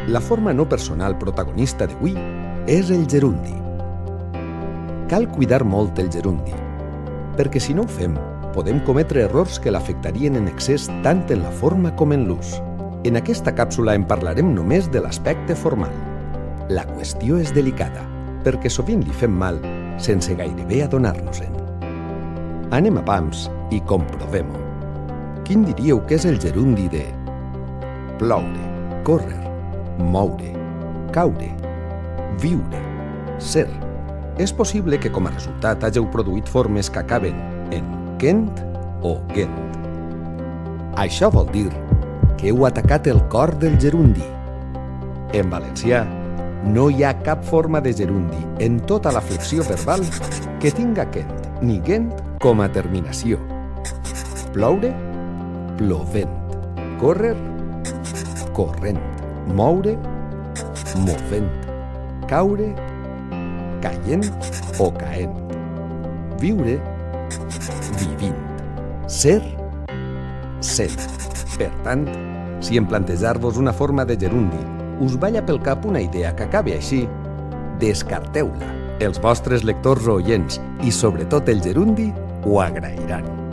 La forma no personal protagonista d'avui és el gerundi. Cal cuidar molt el gerundi, perquè si no ho fem, podem cometre errors que l'afectarien en excés tant en la forma com en l'ús. En aquesta càpsula en parlarem només de l'aspecte formal. La qüestió és delicada, perquè sovint li fem mal sense gairebé adonar-nos-en. Anem a pams i comprovem-ho. Quin diríeu que és el gerundi de ploure, córrer, moure, caure, viure, ser? És possible que com a resultat hàgeu produït formes que acaben en quent o gent. Això vol dir que heu atacat el cor del gerundi. En valencià, no hi ha cap forma de gerundi en tota la flexió verbal que tinga quent ni gent com a terminació. Ploure, plovent. Córrer, corrent. Moure, movent. Caure, caient o caent. Viure, vivint. Ser, sent. Per tant, si en plantejar-vos una forma de gerundi us balla pel cap una idea que acabi així, descarteu-la. Els vostres lectors o oients, i sobretot el gerundi, ho agrairan.